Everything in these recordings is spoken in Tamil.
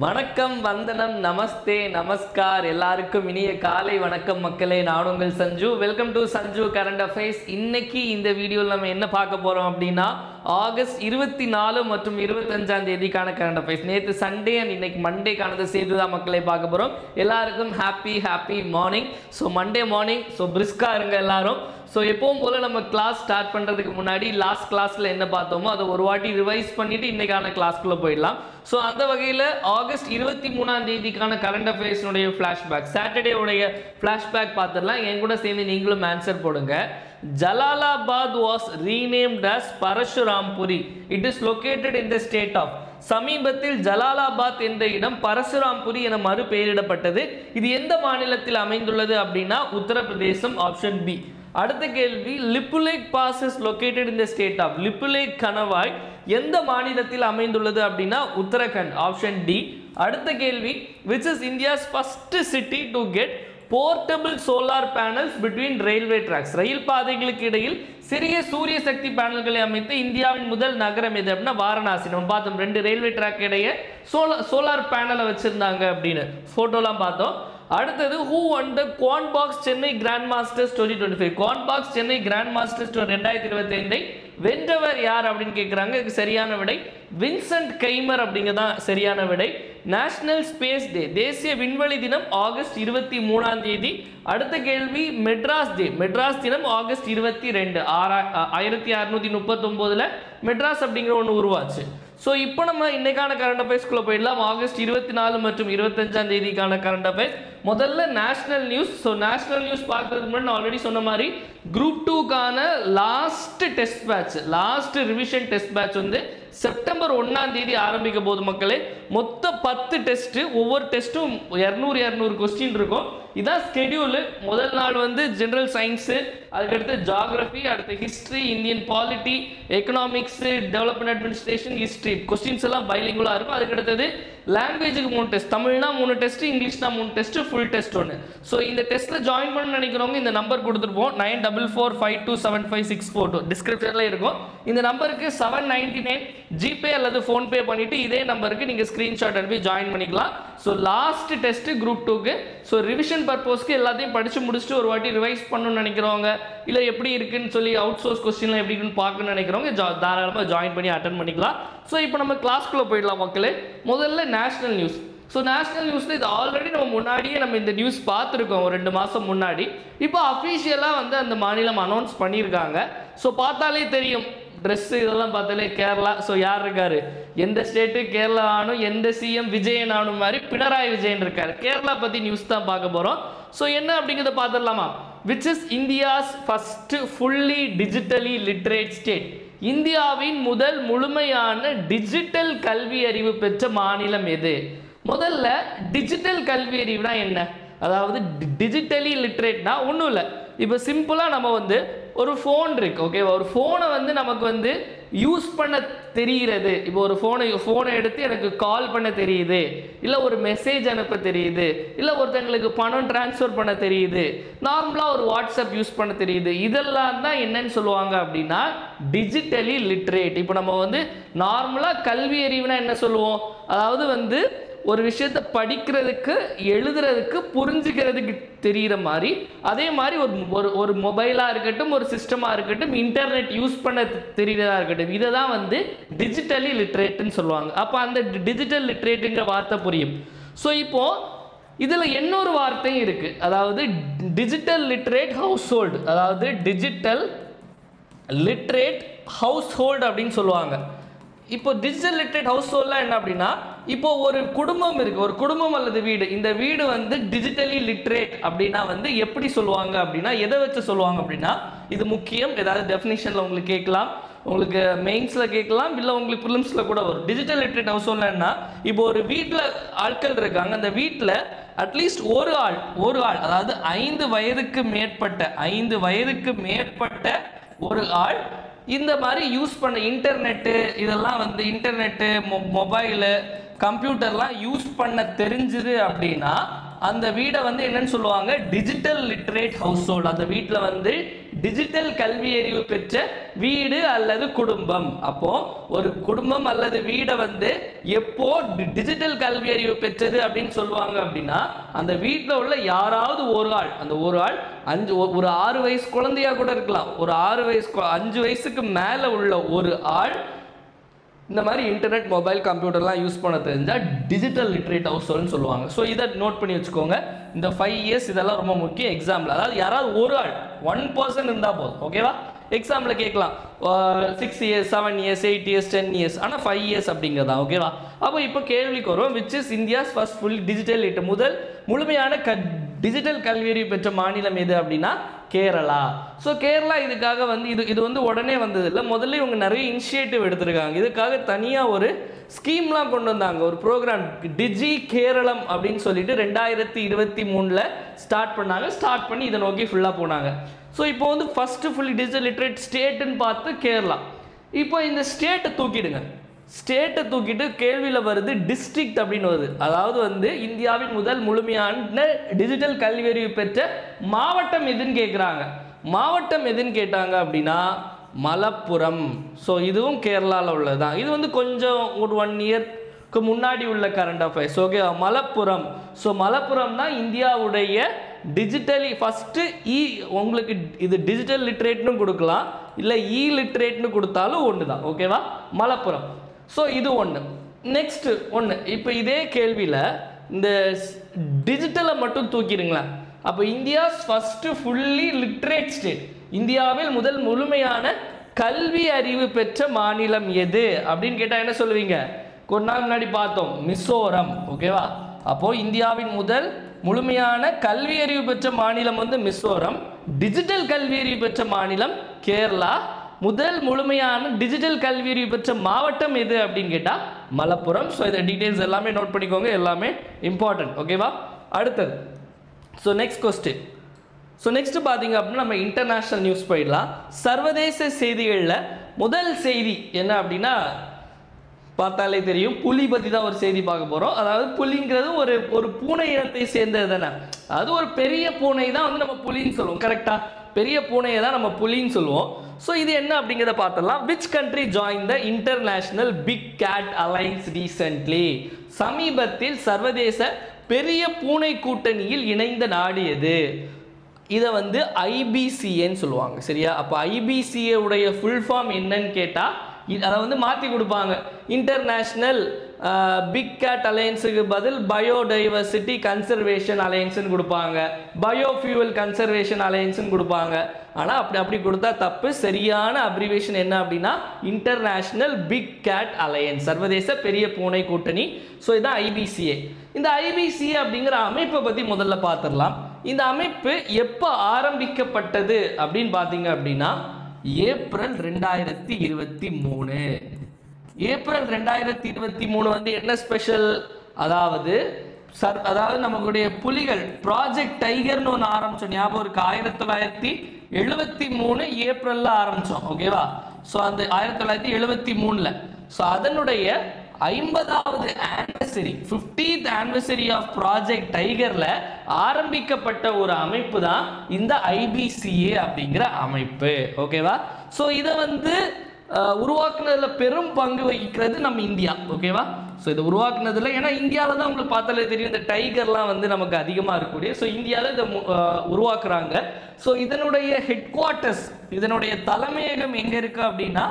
வணக்கம் வந்தனம் நமஸ்தே நமஸ்கார் எல்லாருக்கும் இனிய காலை வணக்கம் மக்களே. நான் உங்கள் Sanju. Welcome to Sanju current affairs. இன்னைக்கு இந்த வீடியோவில் நம்ம என்ன பார்க்க போறோம் அப்படின்னா ஆகஸ்ட் 24 மற்றும் 25ஆம் தேதிக்கான கரண்ட் அஃபேர்ஸ். நேற்று சண்டே அண்ட் இன்னைக்கு மண்டேக்கானது சேர்த்து தான் மக்களை பார்க்க போறோம். எல்லாருக்கும் happy morning. So Monday morning, so பிரிஸ்கா இருங்க எல்லாரும். ஸோ எப்பவும் போல நம்ம கிளாஸ் ஸ்டார்ட் பண்ணுறதுக்கு முன்னாடி லாஸ்ட் கிளாஸில் என்ன பார்த்தோமோ அதை ஒரு வாட்டி ரிவைஸ் பண்ணிட்டு இன்னைக்கான கிளாஸ்க்குள்ளே போயிடலாம். ஸோ அந்த வகையில் ஆகஸ்ட் 23ஆம் தேதிக்கான கரண்ட் அஃபேர்ஸ்னுடைய ஃப்ளாஷ்பேக், சாட்டர்டே உடைய ஃப்ளாஷ்பேக் பார்த்துடலாம். என் கூட சேர்ந்து நீங்களும் ஆன்சர் போடுங்க. Jalalabad was renamed as Parashurampuri. It is located in the state of. சமீபத்தில் ஜலாலாபாத் என்ற இடம் பரசுராம்புரி என மறு பெயரிடப்பட்டது. இது எந்த மாநிலத்தில் அமைந்துள்ளது அப்படின்னா உத்தரப்பிரதேசம், ஆப்ஷன் பி. அடுத்த கேள்வி, Lipulekh pass is located in the state of. Lipulekh கணவாய் எந்த மாநிலத்தில் அமைந்துள்ளது அப்படின்னா உத்தரகண்ட், ஆப்ஷன் டி. அடுத்த கேள்வி, which is India's first city to get portable solar panels between railway tracks. ரயில் பாதைகளுக்கு இடையில் சிறிய சூரிய சக்தி பேனல்களை அமைத்து இந்தியாவின் முதல் நகரம் எது அப்படின்னா வாரணாசி. நம்ம பார்த்தோம், 2 ரயில்வே ட்ராக் இடையே சோலார் பேனலை வச்சிருந்தாங்க அப்படின்னு போட்டோலாம் பார்த்தோம். அடுத்தது, who won the Quantbox Chennai grand masters 2025. Quantbox Chennai grand masters 2025 வென்றவர் யார் அப்படின்னு கேட்குறாங்க. இதுக்கு சரியான விடை வின்சென்ட் கைமர் அப்படிங்கிறதான் சரியான விடை. நேஷனல் ஸ்பேஸ் டே, தேசிய விண்வெளி தினம் ஆகஸ்ட் 23ஆம் தேதி. அடுத்த கேள்வி, மெட்ராஸ் டே, மெட்ராஸ் தினம் ஆகஸ்ட் 22. 1639 மெட்ராஸ் அப்படிங்கிற ஒன்று உருவாச்சு. ஸோ இப்போ நம்ம இன்னைக்கான கரண்ட் அஃபேர்ஸ்க்குள்ளே போயிடலாம். ஆகஸ்ட் 24 மற்றும் 25ஆம் தேதிக்கான கரண்ட் அஃபேர்ஸ். முதல்ல national news. So national news பார்க்கறதுக்கு முன்னாடி நான் ஆல்ரெடி சொன்ன மாதிரி குரூப் 2க்கான last test batch, last revision test batch வந்து செப்டம்பர் 1ஆம் தேதி ஆரம்பிக்க போது மக்களே. மொத்தம் 10 டெஸ்ட், ஒவ்வொரு டெஸ்ட்டும் 200 கொஸ்டின் இருக்கும். இதான் ஸ்கெடியூலு. முதல் நாள் வந்து ஜெனரல் சயின்ஸு, அதுக்கடுத்து ஜாகிரபி, அடுத்து history, Indian polity, economics, development administration, history questions எல்லாம் பைலிங்குலாக இருக்கும். அதுக்கடுத்தது லாங்குவேஜுக்கு 3 டெஸ்ட், தமிழ்னா 3 டெஸ்ட், இங்கிலீஷ்னா 3 டெஸ்ட், ஃபுல் டெஸ்ட் ஒன்று. ஸோ இந்த டெஸ்ட்டில் ஜாயின் பண்ண நினைக்கிறவங்க இந்த நம்பர் கொடுத்துருப்போம், 9445275642 டிஸ்கிரிப்ஷனில் இருக்கும். இந்த நம்பருக்கு 799 ஜிபே அல்லது ஃபோன்பே பண்ணிவிட்டு இதே நம்பருக்கு நீங்கள் ஸ்க்ரீன்ஷாட் அனுப்பி ஜாயின் பண்ணிக்கலாம். ஸோ லாஸ்ட் டெஸ்ட்டு குரூப் 2க்கு. ஸோ ரிவிஷன் பர்பஸ்க்கு எல்லாத்தையும் படித்து முடிச்சுட்டு ஒரு வாட்டி ரிவைஸ் பண்ணணும்னு நினைக்கிறவங்க, இல்லை எப்படி இருக்குன்னு சொல்லி அவுட் சோர்ஸ் கொஸ்டின்லாம் எப்படி இருக்குன்னு பார்க்கணும்னு நினைக்கிறவங்க தாராளமாக ஜாயின் பண்ணி அட்டன் பண்ணிக்கலாம். ஸோ இப்போ நம்ம கிளாஸ்க்குள்ளே போயிடலாம் மக்களே. முதல்ல நேஷனல் நியூஸ். ஸோ நேஷனல் நியூஸில் இது ஆல்ரெடி நம்ம முன்னாடியே நம்ம இந்த நியூஸ் பார்த்துருக்கோம் 2 மாதம் முன்னாடி. இப்போ அஃபீஷியலாக வந்து அந்த மாநிலம் அனௌன்ஸ் பண்ணியிருக்காங்க. ஸோ பார்த்தாலே தெரியும், ட்ரெஸ்ஸு இதெல்லாம் பார்த்தாலே கேரளா. ஸோ யார் இருக்காரு, எந்த ஸ்டேட்டு கேரளா ஆனும், எந்த சிஎம் விஜயன் ஆனும் மாதிரி பினராயி விஜயன் இருக்காரு. கேரளா பற்றி நியூஸ் தான் பார்க்க போகிறோம். ஸோ என்ன அப்படிங்கிறத பார்த்துடலாமா. Which is India's first fully digitally literate state. இந்தியாவின் முதல் முழுமையான டிஜிட்டல் கல்வி அறிவு பெற்ற மாநிலம் எது? முதல்ல டிஜிட்டல் கல்வி அறிவுனா என்ன, அதாவது டிஜிட்டலி லிட்ரேட்னா ஒன்றும் இல்லை. இப்போ சிம்பிளாக நம்ம வந்து ஒரு ஃபோன் இருக்கு, ஓகேவா, ஒரு ஃபோனை வந்து நமக்கு வந்து யூஸ் பண்ண தெரிகிறது. இப்போ ஒரு ஃபோனை எடுத்து எனக்கு கால் பண்ண தெரியுது, இல்லை ஒரு மெசேஜ் அனுப்ப தெரியுது, இல்லை ஒருத்தங்களுக்கு பணம் டிரான்ஸ்ஃபர் பண்ண தெரியுது, நார்மலாக ஒரு வாட்ஸ்அப் யூஸ் பண்ண தெரியுது. இதெல்லாம் தான் என்னன்னு சொல்லுவாங்க அப்படின்னா டிஜிட்டலி லிட்ரேட். இப்போ நம்ம வந்து நார்மலாக கல்வி அறிவுனா என்ன சொல்லுவோம், அதாவது வந்து ஒரு விஷயத்தை படிக்கிறதுக்கு, எழுதுறதுக்கு, புரிஞ்சுக்கிறதுக்கு தெரிகிற மாதிரி, அதே மாதிரி ஒரு மொபைலாக இருக்கட்டும், ஒரு சிஸ்டமாக இருக்கட்டும், இன்டர்நெட் யூஸ் பண்ண தெரிகிறதா இருக்கட்டும், இதை தான் வந்து டிஜிட்டலி லிட்ரேட்னு சொல்லுவாங்க. அப்போ அந்த டிஜிட்டல் லிட்ரேட்டுங்கிற வார்த்தை புரியும். ஸோ இப்போது இதில் இன்னொரு வார்த்தையும் இருக்குது, அதாவது டிஜிட்டல் லிட்ரேட் ஹவுஸ் ஹோல்டு, அதாவது டிஜிட்டல் லிட்ரேட் ஹவுஸ் ஹோல்டு அப்படின்னு சொல்லுவாங்க. இப்போ டிஜிட்டல் லிட்ரேட் ஹவுஸ் ஹோல்ட்லாம் என்ன அப்படின்னா, இப்போ ஒரு குடும்பம் இருக்குது, ஒரு குடும்பம் அல்லது வீடு, இந்த வீடு வந்து டிஜிட்டலி லிட்ரேட் அப்படின்னா வந்து எப்படி சொல்லுவாங்க அப்படின்னா, எதை வச்சு சொல்லுவாங்க அப்படின்னா, இது முக்கியம், ஏதாவது டெஃபினிஷனில் உங்களுக்கு கேட்கலாம், உங்களுக்கு மெயின்ஸில் கேட்கலாம், இல்லை உங்களுக்கு ப்ரிலிம்ஸில் கூட வரும். டிஜிட்டல் லிட்ரேட் ஹவுஸ் ஹோல்ட்னா இப்போ ஒரு வீட்டில் ஆட்கள் இருக்காங்க, அந்த வீட்டில் அட்லீஸ்ட் ஒரு ஆள் அதாவது 5 வயதுக்கு மேற்பட்ட ஒரு ஆள் இந்த மாதிரி யூஸ் பண்ண இன்டர்நெட்டு, இதெல்லாம் வந்து இன்டர்நெட்டு, மொபைலு, கம்ப்யூட்டர்லாம் யூஸ் பண்ண தெரிஞ்சுது அப்படின்னா அந்த வீடை வந்து என்னன்னு சொல்லுவாங்க, டிஜிட்டல் லிட்ரேட் ஹவுஸ் ஹோல்டு. அந்த வீட்டில் வந்து டிஜிட்டல் கல்வி அறிவு பெற்ற வீடு அல்லது குடும்பம். அப்போ ஒரு குடும்பம் அல்லது வீடை வந்து எப்போ டிஜிட்டல் கல்வி அறிவு பெற்றது அப்படின்னு சொல்லுவாங்க அப்படின்னா, அந்த வீட்டில் உள்ள யாராவது ஒரு ஆள், அந்த ஒரு ஆள் ஒரு 6 வயசு குழந்தையா கூட இருக்கலாம், ஒரு 5 வயசுக்கு மேல உள்ள ஒரு ஆள் இந்த மாதிரி இன்டர்நெட், மொபைல், கம்ப்யூட்டர்லாம் யூஸ் பண்ண தெரிஞ்சால் டிஜிட்டல் லிட்ரேட் ஹவுஸ் ஹோல்டுன்னு சொல்லுவாங்க. ஸோ இதை நோட் பண்ணி வச்சுக்கோங்க. இந்த 5 இயர்ஸ் இதெல்லாம் ரொம்ப முக்கியம் எக்ஸாம்பிள். அதாவது யாராவது ஒரு ஆள் 1% இருந்தால் போதும். ஓகேவா? எக்ஸாம்பிள் கேட்கலாம் 6 இயர்ஸ், 7 இயர்ஸ், 8 இயர்ஸ், 10 இயர்ஸ், ஆனால் 5 இயர்ஸ் அப்படிங்கிறதா. ஓகேவா? அப்போ இப்போ கேள்விக்கு வரும், which is India's first full digital litre, முதல் முழுமையான டிஜிட்டல் கல்வியறிவு பெற்ற மாநிலம் எது அப்படின்னா கேரளா. ஸோ கேரளா இதுக்காக வந்து இது வந்து உடனே வந்தது இல்லை, முதல்ல இவங்க நிறைய இனிஷியேட்டிவ் எடுத்திருக்காங்க. இதுக்காக தனியாக ஒரு ஸ்கீம்லாம் கொண்டு வந்தாங்க, ஒரு ப்ரோக்ராம் டிஜி கேரளம் அப்படின்னு சொல்லிட்டு 2023 ஸ்டார்ட் பண்ணாங்க. ஸ்டார்ட் பண்ணி இதை நோக்கி ஃபுல்லாக போனாங்க. ஸோ இப்போ வந்து ஃபர்ஸ்ட் ஃபுல்லி டிஜிட்டல் லிட்ரேட் ஸ்டேட்டுன்னு பார்த்து கேரளா. இப்போ இந்த ஸ்டேட்டை தூக்கிடுங்க, ஸ்டேட்டை தூக்கிட்டு கேள்வியில் வருது டிஸ்ட்ரிக்ட் அப்படின்னு வருது. அதாவது வந்து இந்தியாவின் முதல் முழுமையான டிஜிட்டல் கல்வியறிவு பெற்ற மாவட்டம் எதுன்னு கேட்குறாங்க. மாவட்டம் எதுன்னு கேட்டாங்க அப்படின்னா மலப்புரம். ஸோ இதுவும் கேரளாவில் உள்ளது தான். இது வந்து கொஞ்சம் ஒரு 1 இயர்க்கு முன்னாடி உள்ள current affairs. Okay, Malappuram. So Malappuram தான் இந்தியாவுடைய டிஜிட்டலி ஃபஸ்ட்டு உங்களுக்கு இது டிஜிட்டல் லிட்ரேட்னு கொடுக்கலாம், இல்லை லிட்ரேட்னு கொடுத்தாலும் ஒன்று தான். ஓகேவா? மலப்புரம். ஸோ இது ஒன்று. நெக்ஸ்ட் ஒன்று, இப்போ இதே கேள்வியில் இந்த டிஜிட்டலை மட்டும் தூக்கிடுங்களேன். அப்போ India's first fully literate state, இந்தியாவில் முதல் முழுமையான கல்வி அறிவு பெற்ற மாநிலம் எது அப்படின்னு கேட்டால் என்ன சொல்லுவீங்க? கொஞ்ச நாள் முன்னாடி பார்த்தோம், மிசோரம். ஓகேவா? அப்போ இந்தியாவின் முதல் முழுமையான கல்வி அறிவு பெற்ற மாநிலம் வந்து மிசோரம், டிஜிட்டல் கல்வி அறிவு பெற்ற மாநிலம் கேரளா, முதல் முழுமையான டிஜிட்டல் கல்வி அறிவு பெற்ற மாவட்டம் எது அப்படின்னு கேட்டால் மலப்புரம். ஸோ இந்த டீட்டெயில்ஸ் எல்லாமே நோட் பண்ணிக்கோங்க, எல்லாமே இம்பார்ட்டன்ட். ஓகேவா? அடுத்தது, so next question. So next பார்த்தீங்க அப்படின்னா நம்ம இன்டர்நேஷ்னல் நியூஸ் போயிடலாம். சர்வதேச செய்திகளில் முதல் செய்தி என்ன அப்படின்னா பார்த்தாலே தெரியும், புலி பற்றி தான் ஒரு செய்தி பார்க்க போகிறோம். அதாவது புலிங்கிறது ஒரு பூனை இனத்தை சேர்ந்தது தானே. அதாவது ஒரு பெரிய பூனை தான் வந்து நம்ம புலின்னு சொல்லுவோம். கரெக்டாக? பெரிய பூனையை தான் நம்ம புலின்னு சொல்லுவோம். ஸோ இது என்ன அப்படிங்கிறத பார்த்துடலாம். Which country join the international big cat alliance recently? சமீபத்தில் சர்வதேச பெரிய பூனை கூட்டணியில் இணைந்த நாடு எது? இதை வந்து ஐபிசிஏன்னு சொல்லுவாங்க. சரியா? அப்போ ஐபிசிஏ உடைய ஃபுல் ஃபார்ம் என்னன்னு கேட்டால் அதை வந்து மாற்றி கொடுப்பாங்க. இன்டர்நேஷ்னல் பிக் கேட் அலையன்ஸுக்கு பதில் பயோடைவர்சிட்டி கன்சர்வேஷன் அலையன்ஸ்னு கொடுப்பாங்க, பயோஃபியூவல் கன்சர்வேஷன் அலையன்ஸ்னு கொடுப்பாங்க. ஆனால் அப்படி கொடுத்தா தப்பு. சரியான அப்ரிவேஷன் என்ன அப்படின்னா இன்டர்நேஷ்னல் பிக் கேட் அலையன்ஸ், சர்வதேச பெரிய பூனை கூட்டணி. ஸோ இதுதான் ஐபிசிஏ. இந்த ஐபிசிஏ அப்படிங்கிற அமைப்பை பற்றி முதல்ல பார்த்துடலாம். இந்த அமைப்பு எப்போ ஆரம்பிக்கப்பட்டது அப்படின்னு பார்த்தீங்க அப்படின்னா ஏப்ரல் 2023. ஏப்ரல் 2023 வந்து என்ன ஸ்பெஷல்? அதாவது நமக்குடைய புலிகள் ப்ராஜெக்ட் டைகர்னு ஒன்று ஆரம்பிச்சோம், ஞாபகம் இருக்கு? 1973 ஏப்ரல்ல ஆரம்பிச்சோம். ஓகேவா? ஸோ அந்த 1973. ஸோ அதனுடைய 50வது ஆனிவர்சரி, 50th ஆனிவர்சரி ஆஃப் ப்ராஜெக்ட் டைகர்ல ஆரம்பிக்கப்பட்ட ஒரு அமைப்பு தான் இந்த ஐபிசிஏ அப்படிங்கிற அமைப்பு. ஓகேவா? ஸோ இதை வந்து உருவாக்குனதுல பெரும் பங்கு வகிக்கிறது நம்ம இந்தியா. ஓகேவா? ஸோ இதை உருவாக்குனதுல, ஏன்னா இந்தியாவில் தான் உங்களுக்கு பார்த்தாலே தெரியும் இந்த டைகர்லாம் வந்து நமக்கு அதிகமாக இருக்கக்கூடிய. ஸோ இந்தியாவில் இதை உருவாக்குறாங்க. ஸோ இதனுடைய ஹெட் குவார்ட்டர்ஸ், இதனுடைய தலைமையகம் எங்கே இருக்கு அப்படின்னா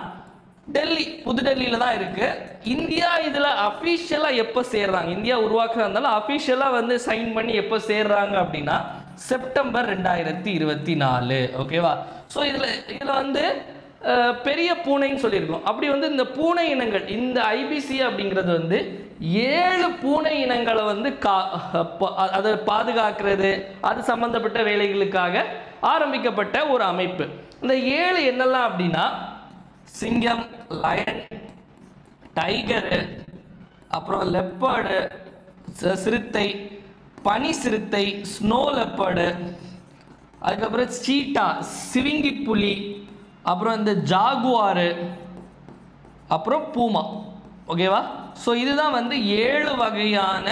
டெல்லி, புதுடெல்லியில தான் இருக்கு. இந்தியா இதுல அபிஷியலா எப்ப சேர்றாங்க, இந்தியா உருவாக்குறதால அபிஷியலா வந்து சைன் பண்ணி எப்ப சேர்றாங்க அப்படின்னா செப்டம்பர் 2024. ஓகேவா? ஸோ இதுல வந்து பெரிய பூனைன்னு சொல்லியிருக்கோம். அப்படி வந்து இந்த பூனை இனங்கள், இந்த ஐபிசி அப்படிங்கிறது வந்து 7 பூனை இனங்களை வந்து அதை பாதுகாக்கிறது, அது சம்பந்தப்பட்ட வேலைகளுக்காக ஆரம்பிக்கப்பட்ட ஒரு அமைப்பு. இந்த 7 என்னெல்லாம் அப்படின்னா சிங்கம், லயன், டைகர், அப்புறம் லெப்பர்டு, சிறுத்தை, பனி சிறுத்தை, ஸ்னோ லெப்பர்டு, அதுக்கப்புறம் சீட்டா, சிவிங்கி புலி, அப்புறம் இந்த ஜாகுவாரு, அப்புறம் பூமா. ஓகேவா? ஸோ இதுதான் வந்து 7 வகையான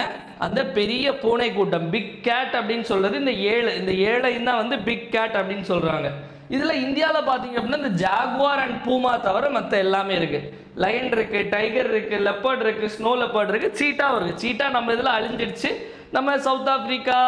அந்த பெரிய பூனை கூட்டம். பிக் கேட் அப்படின்னு சொல்றது இந்த 7 தான் வந்து பிக் கேட் அப்படின்னு சொல்றாங்க. இதில் இந்தியாவில் பார்த்தீங்க அப்படின்னா இந்த ஜாகுவார் அண்ட் பூமா தவிர மற்ற எல்லாமே இருக்குது. லயன் இருக்குது, டைகர் இருக்குது, லெப்பர்ட் இருக்குது, ஸ்னோ லெப்பர்ட் இருக்குது, சீட்டாவும் இருக்குது. சீட்டா நம்ம இதில் அழிஞ்சிடுச்சு. நம்ம சவுத் ஆஃப்ரிக்கா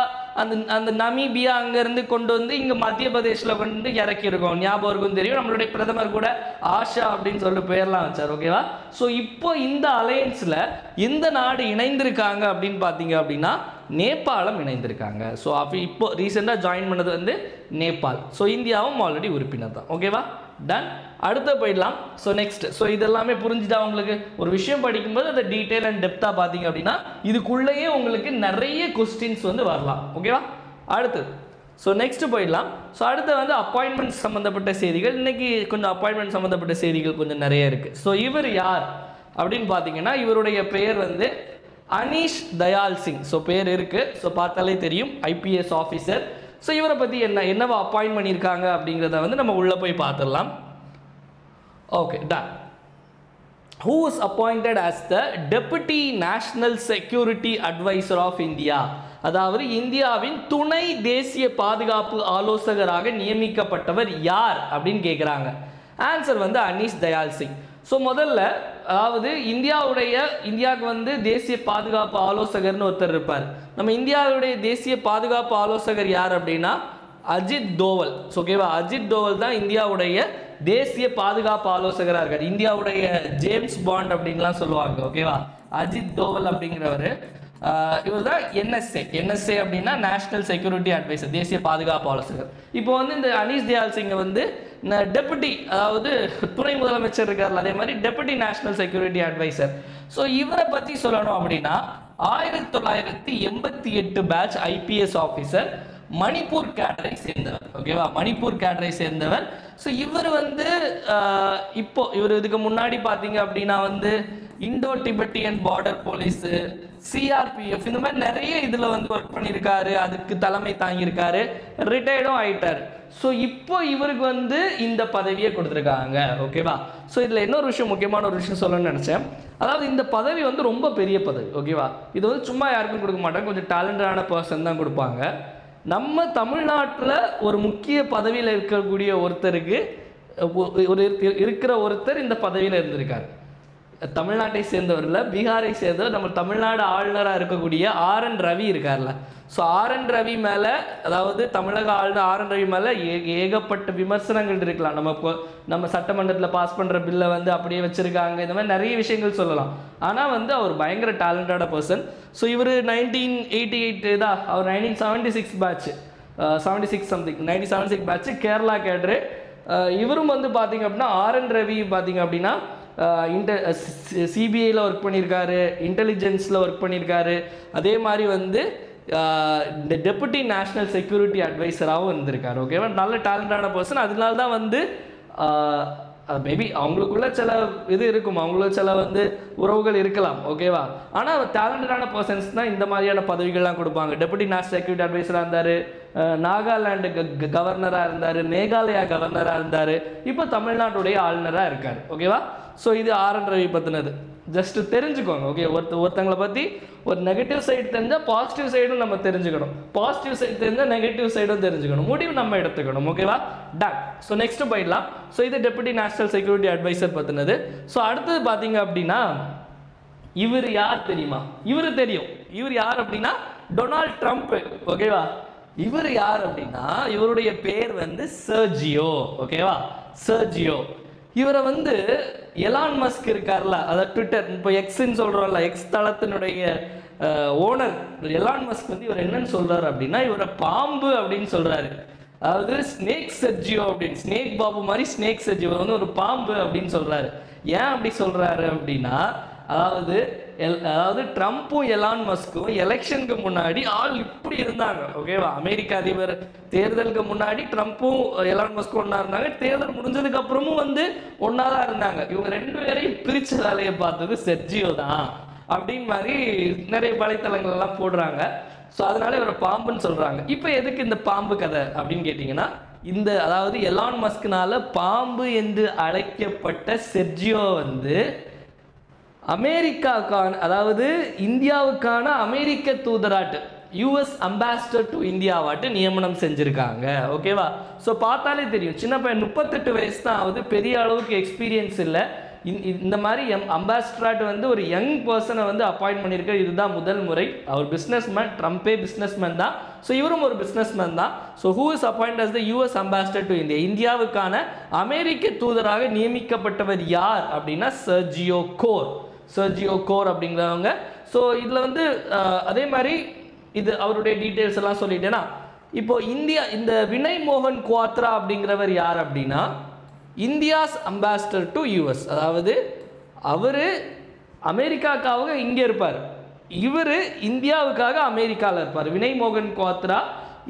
அந்த நமீபியா அங்கேருந்து கொண்டு வந்து இங்கே மத்திய பிரதேஷில் கொண்டு இறக்கியிருக்கோம். ஞாபகம் இருக்கும், தெரியும். நம்மளுடைய பிரதமர் கூட ஆஷா அப்படின்னு சொல்லிட்டு பேர்லாம் வச்சார். ஓகேவா? ஸோ இப்போ இந்த அலையன்ஸில் எந்த நாடு இணைந்திருக்காங்க அப்படின்னு பார்த்தீங்க அப்படின்னா நேபாளம் இணைந்திருக்காங்க. ஸோ அப்போ இப்போ ரீசெண்டாக ஜாயின் பண்ணது வந்து நேபாள். ஸோ இந்தியாவும் ஆல்ரெடி உறுப்பினர் தான். ஓகேவா? டன். அடுத்து போயிடலாம். ஸோ நெக்ஸ்ட், ஸோ இதெல்லாமே புரிஞ்சுதா உங்களுக்கு? ஒரு விஷயம் படிக்கும்போது அதை டீட்டெயில் அண்ட் டெப்த்தாக பார்த்தீங்க அப்படின்னா இதுக்குள்ளேயே உங்களுக்கு நிறைய கொஸ்டின்ஸ் வந்து வரலாம். ஓகேவா? அடுத்தது, ஸோ நெக்ஸ்ட் போயிடலாம். ஸோ அடுத்து வந்து அப்பாயின்மெண்ட் சம்மந்தப்பட்ட செய்திகள். இன்னைக்கு கொஞ்சம் அப்பாயின்மெண்ட் சம்மந்தப்பட்ட செய்திகள் கொஞ்சம் நிறைய இருக்குது. ஸோ இவர் யார் அப்படின்னு பார்த்தீங்கன்னா இவருடைய பெயர் வந்து அனீஷ் தயால் சிங். ஸோ பேர் இருக்குது, ஸோ பார்த்தாலே தெரியும், ஐபிஎஸ் ஆஃபீஸர். ஸோ இவரை பற்றி என்னவா அப்பாயின்ட் பண்ணியிருக்காங்க அப்படிங்கிறத வந்து நம்ம உள்ளே போய் பார்த்துடலாம். Okay, done. Who is appointed as the Deputy National Security Advisor of India? அதாவது இந்தியாவின் துணை தேசிய பாதுகாப்பு ஆலோசகராக நியமிக்கப்பட்டவர் யார் அப்படின்னு கேட்குறாங்க. ஆன்சர் வந்து அனீஷ் தயால் சிங். ஸோ முதல்ல அதாவது இந்தியாவுக்கு வந்து தேசிய பாதுகாப்பு ஆலோசகர்னு ஒருத்தர் இருப்பார். நம்ம இந்தியாவுடைய தேசிய பாதுகாப்பு ஆலோசகர் யார் அப்படின்னா அஜித் தோவல். ஓகேவா? அஜித் தோவல் தான் இந்தியாவுடைய தேசிய பாதுகாப்பு ஆலோசகராக இருக்கார். இந்தியாவுடைய ஜேம்ஸ் பாண்ட் அப்படின்லாம் சொல்லுவாங்க. ஓகேவா? அஜித் தோவல் அப்படிங்கிறவர் இவர் தான் என்எஸ்ஏ அப்படின்னா நேஷனல் செக்யூரிட்டி அட்வைசர், தேசிய பாதுகாப்பு ஆலோசகர். இப்போ வந்து இந்த அனீஷ் தயால் சிங்கை வந்து டெபுட்டி, அதாவது துணை முதலமைச்சர் இருக்கார்ல, அதே மாதிரி deputy national security adviser. So இவரை பற்றி சொல்லணும் அப்படின்னா 1988 பேட்ச் ஐபிஎஸ் ஆஃபீஸர், மணிப்பூர் கேடரை சேர்ந்தவர். ஓகேவா? மணிப்பூர் கேடரை சேர்ந்தவர். ஸோ இவர் வந்து இப்போ இதுக்கு முன்னாடி பார்த்தீங்க அப்படின்னா வந்து Indo Tibetan border police, CRPF, இந்த மாதிரி நிறைய இதில் வந்து ஒர்க் பண்ணியிருக்காரு. அதுக்கு தலைமை தாங்கியிருக்காரு. ரிட்டையர்டும் ஆயிட்டார். ஸோ இப்போ இவருக்கு வந்து இந்த பதவியை கொடுத்துருக்காங்க. ஓகேவா? ஸோ இதில் இன்னொரு விஷயம், முக்கியமான ஒரு விஷயம் சொல்லணும்னு நினச்சேன். அதாவது இந்த பதவி வந்து ரொம்ப பெரிய பதவி. ஓகேவா? இது வந்து சும்மா யாருக்கும் கொடுக்க மாட்டாங்க, கொஞ்சம் டேலண்டடான பர்சன் தான் கொடுப்பாங்க. நம்ம தமிழ்நாட்டில் ஒரு முக்கிய பதவியில் இருக்கக்கூடிய ஒருத்தருக்கு இருக்கிற ஒருத்தர் இந்த பதவியில் இருந்திருக்காரு. தமிழ்நாட்டை சேர்ந்தவர் இல்லை, பீகாரை சேர்ந்தவர். நம்ம தமிழ்நாடு ஆளுநராக இருக்கக்கூடிய ஆர்என் ரவி இருக்கார்ல. ஸோ ஆர்என் ரவி மேலே, அதாவது தமிழக ஆளுநர் ஆர்என் ரவி மேலே ஏகப்பட்ட விமர்சனங்கள் இருக்கலாம். நம்ம சட்டமன்றத்தில் பாஸ் பண்ணுற பில்லை வந்து அப்படியே வச்சுருக்காங்க. இந்த மாதிரி நிறைய விஷயங்கள் சொல்லலாம். ஆனால் வந்து அவர் பயங்கர டேலண்டடான பர்சன். ஸோ இவர் 1988 தான், அவர் 1976 batch, 76 something 1976 batch Kerala cadre. இவரும் வந்து பார்த்திங்க அப்படின்னா ஆர்என் ரவி பார்த்திங்க அப்படின்னா சிபிஐயில் ஒர்க் பண்ணியிருக்காரு, இன்டெலிஜென்ஸில் ஒர்க் பண்ணியிருக்காரு. அதே மாதிரி வந்து டெபுட்டி நேஷனல் செக்யூரிட்டி அட்வைசராகவும் இருந்திருக்காரு. ஓகேவா? நல்ல டேலண்டான பர்சன். அதனால தான் வந்து மேபி அவங்களுக்குள்ள சில இது இருக்கும், அவங்களுக்கு சில வந்து உறவுகள் இருக்கலாம். ஓகேவா? ஆனால் டேலண்டடான பர்சன்ஸ் தான் இந்த மாதிரியான பதவிகள்லாம் கொடுப்பாங்க. டெபுட்டி நேஷனல் செக்யூரிட்டி அட்வைசராக இருந்தார், நாகாலாண்டு கவர்னராக இருந்தார், மேகாலயா கவர்னராக இருந்தார், இப்போ தமிழ்நாட்டுடைய ஆளுநராக இருக்கார். ஓகேவா? ஸோ இது ஆர்என் ரவி பற்றினது. ஜஸ்ட் தெரிஞ்சுக்கோங்க. ஓகே? ஒருத்தங்களை பற்றி ஒரு நெகட்டிவ் சைடு தெரிஞ்சால் பாசிட்டிவ் சைடும் நம்ம தெரிஞ்சுக்கணும், பாசிட்டிவ் சைடு தெரிஞ்சால் நெகட்டிவ் சைடும் தெரிஞ்சுக்கணும், முடிவு நம்ம எடுத்துக்கணும். ஓகேவா? டன். ஸோ நெக்ஸ்ட் போயிடலாம். ஸோ இது டெபுட்டி நேஷனல் செக்யூரிட்டி அட்வைசர் பற்றினது. ஸோ அடுத்தது பார்த்தீங்க அப்படின்னா இவர் யார் தெரியுமா? இவர் தெரியும். இவர் யார் அப்படின்னா டொனால்ட் ட்ரம்ப். ஓகேவா? இவர் யார் அப்படின்னா இவருடைய பேர் வந்து சர்ஜியோ. ஓகேவா? சர்ஜியோ. இவரை வந்து எலான் மஸ்க் இருக்கார்ல, அதாவது ட்விட்டர், இப்போ எக்ஸ்ன்னு சொல்கிறோம்ல, எக்ஸ் தளத்தினுடைய ஓனர் எலான் மஸ்க் வந்து இவர் என்னன்னு சொல்கிறாரு அப்படின்னா இவரை பாம்பு அப்படின்னு சொல்கிறாரு. அதாவது ஸ்னேக் சர்ஜியோ அப்படின்னு, ஸ்னேக் பாபு மாதிரி ஸ்னேக் சர்ஜியோ வந்து ஒரு பாம்பு அப்படின்னு சொல்கிறாரு. ஏன் அப்படி சொல்கிறாரு அப்படின்னா அதாவது ட்ரம்ப்பும் எலான் மஸ்க்கும் எலெக்ஷனுக்கு முன்னாடி ஆள் இப்படி இருந்தாங்க. ஓகேவா? அமெரிக்க அதிபர் தேர்தலுக்கு முன்னாடி ட்ரம்ப்பும் எலான் மஸ்க்கும் ஒன்றா இருந்தாங்க. தேர்தல் முடிஞ்சதுக்கு அப்புறமும் வந்து ஒன்றா தான் இருந்தாங்க. இவங்க ரெண்டு பேரையும் பிரிச்ச வேலையை பார்த்தது செர்ஜியோ தான் அப்படின்னு மாதிரி நிறைய வலைத்தளங்கள் எல்லாம் போடுறாங்க. ஸோ அதனால இவரை பாம்புன்னு சொல்றாங்க. இப்போ எதுக்கு இந்த பாம்பு கதை அப்படின்னு கேட்டிங்கன்னா அதாவது எலான் மஸ்க்னால பாம்பு என்று அழைக்கப்பட்ட செர்ஜியோ வந்து அமெரிக்காவுக்கான, அதாவது இந்தியாவுக்கான அமெரிக்க தூதராட்டு யூஎஸ் அம்பாசிடர் டு இந்தியாவாட்டு நியமனம் செஞ்சுருக்காங்க. ஓகேவா? ஸோ பார்த்தாலே தெரியும், சின்ன பையன் 38 வயசு தான் ஆகுது, பெரிய அளவுக்கு எக்ஸ்பீரியன்ஸ் இல்லை. இந்த மாதிரி அம்பாசிடராட் வந்து ஒரு யங் பர்சனை வந்து அப்பாயிண்ட் பண்ணியிருக்காரு. இதுதான் முதல் முறை. அவர் பிஸ்னஸ்மேன், ட்ரம்ப்பே பிஸ்னஸ்மேன் தான். ஸோ இவரும் ஒரு பிஸ்னஸ்மேன் தான். So who is appoint as the US ambassador to India, இந்தியாவுக்கான அமெரிக்க தூதராக நியமிக்கப்பட்டவர் யார் அப்படின்னா சர்ஜியோ கோர். சர்ஜியோ கோர் அப்படிங்கிறவங்க. ஸோ இதில் வந்து அதே மாதிரி இது அவருடைய டீட்டெயில்ஸ் எல்லாம் சொல்லிட்டேன்னா, இப்போ இந்தியா இந்த வினய் மோகன் குவாத்ரா அப்படிங்கிறவர் யார் அப்படின்னா இந்தியாஸ் அம்பாசிடர் டு யூஎஸ். அதாவது அவர் அமெரிக்காவுக்காக இங்கே இருப்பார், இவர் இந்தியாவுக்காக அமெரிக்காவில் இருப்பார். வினய் மோகன் Kwatra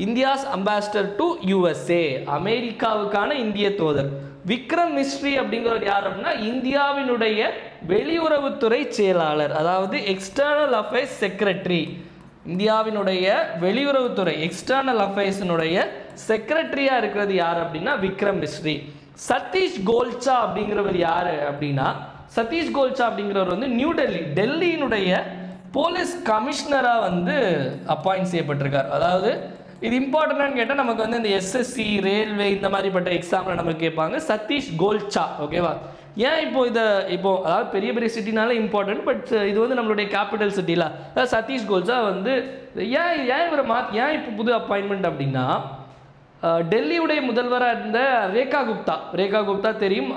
India's ambassador to USA, அமெரிக்காவுக்கான இந்திய தூதர். விக்ரம் மிஸ்ரி அப்படிங்கிறவர் யார் அப்படின்னா இந்தியாவினுடைய வெளியுறவுத்துறை செயலாளர், அதாவது எக்ஸ்டர்னல் அஃபேர்ஸ் செக்ரட்டரி. இந்தியாவினுடைய வெளியுறவுத்துறை எக்ஸ்டர்னல் அஃபேர்ஸினுடைய செக்ரட்டரியாக இருக்கிறது யார் அப்படின்னா விக்ரம் மிஸ்ரி. சதீஷ் கோல்ச்சா அப்படிங்கிறவர் யார் அப்படின்னா சதீஷ் கோல்ச்சா அப்படிங்கிறவர் வந்து நியூ டெல்லியினுடைய போலீஸ் கமிஷனராக வந்து அப்பாயிண்ட் செய்யப்பட்டிருக்கார். அதாவது இது இம்பார்ட்டன்டானு கேட்டால் நமக்கு வந்து இந்த எஸ்எஸ்சி ரயில்வே இந்த மாதிரிப்பட்ட எக்ஸாமில் நமக்கு கேட்பாங்க சதீஷ் கோல்ச்சா. ஓகேவா? ஏன் இப்போ அதாவது பெரிய பெரிய சிட்டினால இம்பார்ட்டன்ட், பட் இது வந்து நம்மளுடைய கேபிட்டல் சிட்டியில் அதாவது சதீஷ் கோல்ச்சா வந்து ஏன் இவரை ஏன் இப்போ புது அப்பாயின்மெண்ட் அப்படின்னா டெல்லியுடைய முதல்வராக இருந்த ரேகா குப்தா தெரியும்,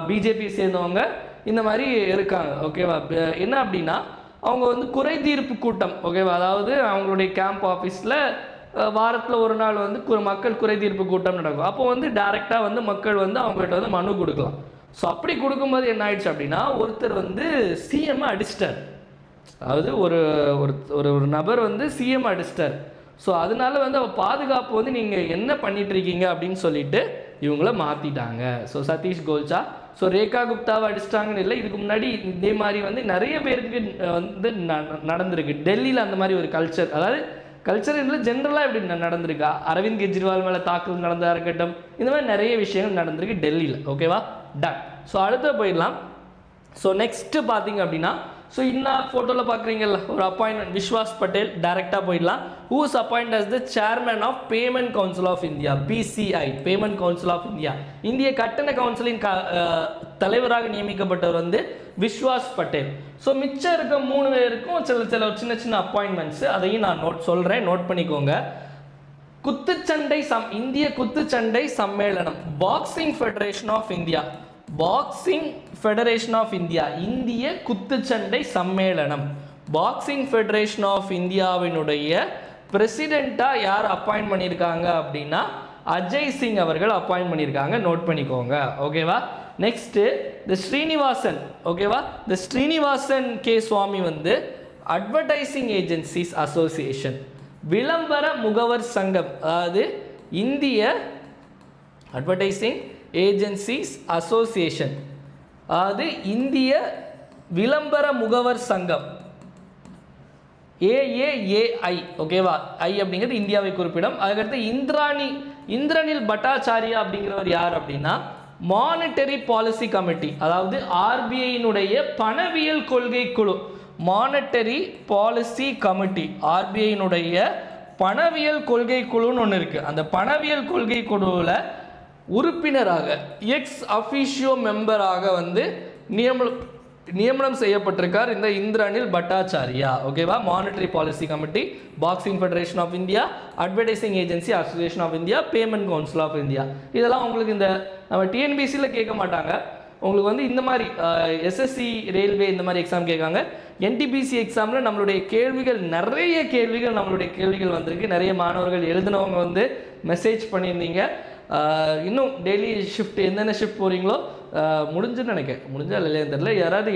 பிஜேபி சேர்ந்தவங்க இந்த மாதிரி இருக்காங்க. ஓகேவா? என்ன அப்படின்னா அவங்க வந்து குறை தீர்ப்பு கூட்டம். ஓகேவா? அதாவது அவங்களுடைய கேம்ப் ஆஃபீஸில் வாரத்தில் ஒரு நாள் வந்து மக்கள் குறை தீர்ப்பு கூட்டம் நடக்கும். அப்போ வந்து டைரெக்டாக வந்து மக்கள் வந்து அவங்கள்ட்ட வந்து மனு கொடுக்கலாம். ஸோ அப்படி கொடுக்கும்போது என்ன ஆயிடுச்சு அப்படின்னா ஒருத்தர் வந்து சிஎம் அடிச்சிட்டார். அதாவது ஒரு ஒரு நபர் வந்து சிஎம் அடிச்சிட்டார். ஸோ அதனால வந்து அவள் பாதுகாப்பு வந்து நீங்கள் என்ன பண்ணிட்டு இருக்கீங்க அப்படின்னு சொல்லிட்டு இவங்கள மாற்றிட்டாங்க. ஸோ சதீஷ் கோல்ச்சா, ஸோ ரேகா குப்தாவை அடிச்சிட்டாங்கன்னு இல்லை, இதுக்கு முன்னாடி இதே மாதிரி வந்து நிறைய பேருக்கு வந்து நடந்திருக்கு. டெல்லியில் அந்த மாதிரி ஒரு கல்ச்சர், அதாவது கல்ச்சர் இல்லை ஜென்ரலாக இப்படி நடந்திருக்கா. அரவிந்த் கெஜ்ரிவால் மேலே தாக்குதல் நடந்ததாக இருக்கட்டும், இந்த மாதிரி நிறைய விஷயங்கள் நடந்திருக்கு டெல்லியில். ஓகேவா? டன். ஸோ அடுத்து போயிடலாம். ஸோ நெக்ஸ்ட்டு பார்த்தீங்க அப்படின்னா ஸோ இன்னும் ஃபோட்டோவில் பார்க்குறீங்கல்ல ஒரு அப்பாயின்மெண்ட் விஸ்வாஸ் பட்டேல், டைரெக்டாக போயிடலாம். Who is appoint as the chairman of payment council of India, PCI, payment council of India. இந்திய கட்டண கவுன்சிலின் தலைவராக நியமிக்கப்பட்டவர் வந்து விஸ்வாஸ் பட்டேல். ஸோ மிச்சம் இருக்க 3 பேருக்கும் சில சின்ன அப்பாயின்மெண்ட்ஸு, அதையும் நான் சொல்கிறேன், நோட் பண்ணிக்கோங்க. குத்துச்சண்டை இந்திய குத்துச்சண்டை சம்மேளனம், boxing federation of India, boxing federation of India, இந்திய குத்துச்சண்டை சம்மேளனம், பாக்ஸிங் ஃபெடரேஷன் ஆஃப் இந்தியாவினுடைய பிரசிடெண்ட்டாக யார் அப்பாயிண்ட் பண்ணியிருக்காங்க அப்படின்னா அஜய் சிங் அவர்கள் அப்பாயிண்ட் பண்ணியிருக்காங்க, நோட் பண்ணிக்கோங்க. ஓகேவா? நெக்ஸ்ட்டு த ஸ்ரீனிவாசன். ஓகேவா? த ஸ்ரீனிவாசன் கே சுவாமி வந்து அட்வர்டைசிங் ஏஜென்சிஸ் அசோசியேஷன், விளம்பர முகவர் சங்கம், அதாவது இந்திய அட்வர்டைசிங் ஏஜென்சிஸ் அசோசியேஷன், அதாவது இந்திய விளம்பர முகவர் சங்கம், AAAI. ஓகேவா? ஐ அப்படிங்கிறது இந்தியாவை குறிப்பிடும். அதுக்கடுத்து இந்திரனில் பட்டாச்சாரியா அப்படிங்கிறவர் யார் அப்படின்னா மானிட்டரி பாலிசி கமிட்டி, அதாவது ஆர்பிஐனுடைய பணவியல் கொள்கை குழு, மானிட்டரி பாலிசி கமிட்டி, ஆர்பிஐனுடைய பணவியல் கொள்கை குழுன்னு ஒன்று இருக்குது. அந்த பணவியல் கொள்கை குழுவில் உறுப்பினராக எக்ஸ் அஃபிஷியோ மெம்பராக வந்து நியமனம் செய்யப்பட்டிருக்கார் இந்த இந்திரனில் பட்டாச்சாரியா. ஓகேவா? Monetary policy committee, boxing federation of India, advertising agency association of India, payment council of India. இதெல்லாம் உங்களுக்கு இந்த நம்ம டிஎன்பிசியில் கேட்க மாட்டாங்க, உங்களுக்கு வந்து இந்த மாதிரி எஸ்எஸ்சி ரயில்வே இந்த மாதிரி எக்ஸாம் கேட்காங்க. என்டிபிசி எக்ஸாமில் நம்மளுடைய நிறைய கேள்விகள் வந்திருக்கு. நிறைய மாணவர்கள் எழுதினவங்க வந்து மெசேஜ் பண்ணியிருந்தீங்க. இன்னும் டெய்லி ஷிஃப்ட் என்னென்ன ஷிஃப்ட் போகிறீங்களோ முடிஞ்சுன்னு நினைக்கிறேன், முடிஞ்சா இல்லையான்னு தெரியல. யாராவது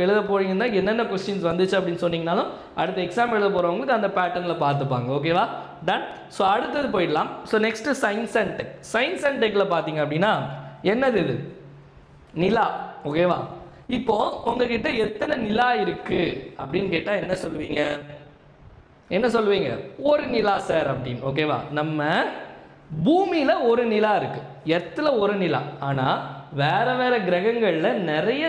எழுத போகிறீங்கன்னா என்னென்ன கொஸ்டின்ஸ் வந்துச்சு அப்படின்னு சொன்னீங்கனாலும் அடுத்த எக்ஸாம் எழுத போகிறவங்களுக்கு அந்த பேட்டர்னில் பார்த்துப்பாங்க. ஓகேவா? டன். ஸோ அடுத்தது போயிடலாம். So next science and tech. Science and டெக்கில் பார்த்தீங்க அப்படின்னா என்னது இது? நிலா. ஓகேவா? இப்போது உங்ககிட்ட எத்தனை நிலா இருக்குது அப்படின்னு கேட்டால் என்ன சொல்லுவீங்க? ஒரு நிலா சார் அப்படின்னு. ஓகேவா? நம்ம பூமியில் ஒரு நிலா இருக்குது, எர்த்தில் ஒரு நிலா, ஆனால் வேறு கிரகங்களில் நிறைய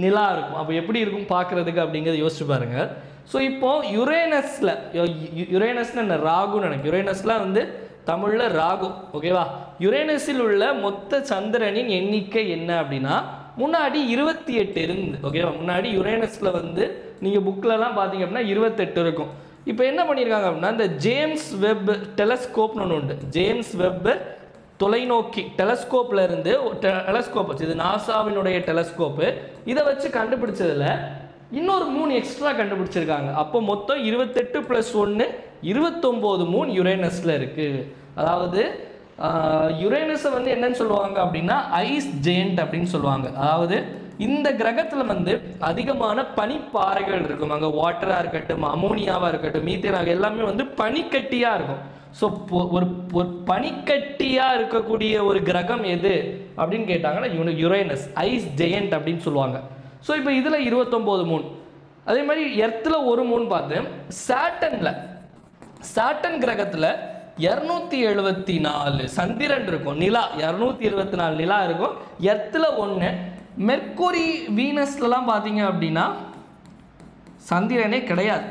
நிலா இருக்கும். அப்போ எப்படி இருக்கும் பார்க்குறதுக்கு அப்படிங்கிறத யோசிச்சு பாருங்கள். ஸோ இப்போ யுரேனஸ்னு என்ன ராகுன்னு எனக்கு யுரேனஸ்லாம் வந்து தமிழில் ராகு ஓகேவா. யுரேனஸில் உள்ள மொத்த சந்திரனின் எண்ணிக்கை என்ன அப்படின்னா முன்னாடி 28 இருந்து ஓகேவா. முன்னாடி யுரேனஸில் வந்து நீங்கள் புக்கிலலாம் பார்த்தீங்க அப்படின்னா 28 இருக்கும். இப்போ என்ன பண்ணியிருக்காங்க அப்படின்னா இந்த ஜேம்ஸ் வெப் டெலஸ்கோப்னு ஒன்று உண்டு. ஜேம்ஸ் வெப் தொலைநோக்கி டெலஸ்கோப்ல இருந்து டெலஸ்கோப் வச்சு இது நாசாவினுடைய டெலஸ்கோப்பு இதை வச்சு கண்டுபிடிச்சதுல இன்னொரு 3 எக்ஸ்ட்ரா கண்டுபிடிச்சிருக்காங்க. அப்போ மொத்தம் 28 + 1 29 மூன் யுரேனஸ்ல இருக்கு. அதாவது யுரேனஸை வந்து என்னன்னு சொல்லுவாங்க அப்படின்னா ஐஸ் ஜெயண்ட் அப்படின்னு சொல்லுவாங்க. அதாவது இந்த கிரகத்தில் வந்து அதிகமான பனிப்பாறைகள் இருக்கும். அங்கே வாட்டராக இருக்கட்டும், அமோனியாவாக இருக்கட்டும், மீத்தேனாக எல்லாமே வந்து பனிக்கட்டியாக இருக்கும். ஸோ ஒரு பனிக்கட்டியாக இருக்கக்கூடிய ஒரு கிரகம் எது அப்படின்னு கேட்டாங்கன்னா யுரேனஸ் ஐஸ் ஜெயண்ட் அப்படின்னு சொல்லுவாங்க. ஸோ இப்போ இதில் 29 மூன். அதே மாதிரி எர்த்தில் ஒரு மூன் பார்த்து சாட்டன் கிரகத்தில் 274 சந்திரன் இருக்கும். நிலா 224 நிலா இருக்கும். எர்த்தில் 1. மெர்க்குரி வீனஸ்லாம் பார்த்தீங்க அப்படின்னா சந்திரனே கிடையாது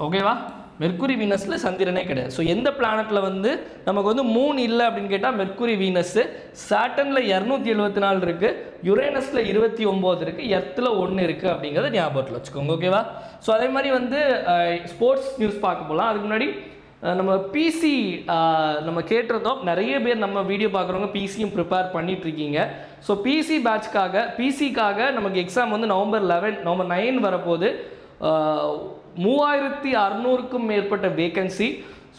ஓகேவா. மெர்க்குரி வீனஸில் சந்திரனே கிடையாது. ஸோ எந்த பிளானட்டில் வந்து நமக்கு வந்து மூன் இல்லை அப்படின்னு கேட்டால் மெர்க்குரி வீனஸ். சாட்டனில் 274 இருக்குது, யுரேனஸில் 29 இருக்குது, எர்த்தில் 1 இருக்குது அப்படிங்கிறத ஞாபகத்தில் வச்சுக்கோங்க ஓகேவா. ஸோ அதே மாதிரி வந்து ஸ்போர்ட்ஸ் நியூஸ் பார்க்க போகலாம். அதுக்கு முன்னாடி நம்ம பிசி நம்ம கேட்டிருந்தோம். நிறைய பேர் நம்ம வீடியோ பார்க்குறவங்க பிசியும் ப்ரிப்பேர் பண்ணிகிட்ருக்கீங்க. ஸோ பிசிக்காக நமக்கு எக்ஸாம் வந்து நவம்பர் 9 வரப்போகுது. 3600க்கும் மேற்பட்ட வேகன்சி.